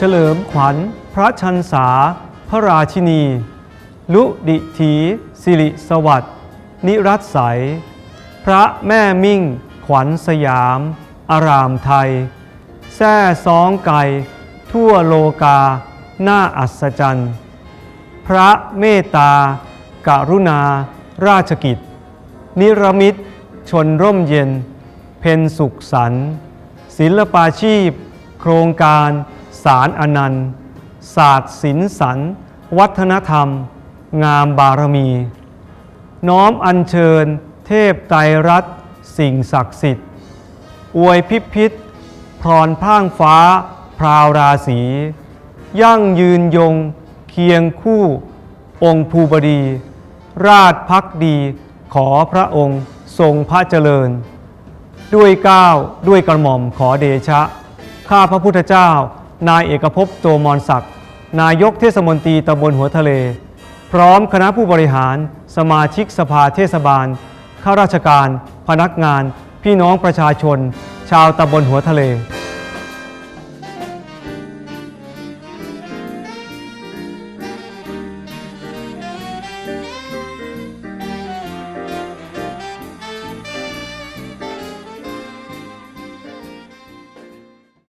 เฉลิมขวัญพระชันษาพระราชินีลุดิถีสิริสวัสดิ์นิรัตใสพระแม่มิ่งขวัญสยามอารามไทยแซ่ซ้องไก่ทั่วโลกาน่าอัศจรรย์พระเมตตากรุณาราชกิจนิรมิตชนร่มเย็นเพ็ญสุขสันต์ศิลปาชีพโครงการสารอนันต์ศาสตร์ศิลป์สรรค์วัฒนธรรมงามบารมีน้อมอัญเชิญเทพไตรรัตน์สิ่งศักดิ์สิทธิ์อวยพิษพรพ่างฟ้าพราวราศียั่งยืนยงเคียงคู่องค์ภูบดีราชภักดีขอพระองค์ทรงพระเจริญด้วยเกล้าด้วยกระหม่อมขอเดชะข้าพระพุทธเจ้านายเอกภพโตมรศักดิ์นายกเทศมนตรีตำบลหัวทะเลพร้อมคณะผู้บริหารสมาชิกสภาเทศบาลข้าราชการพนักงานพี่น้องประชาชนชาวตำบลหัวทะเล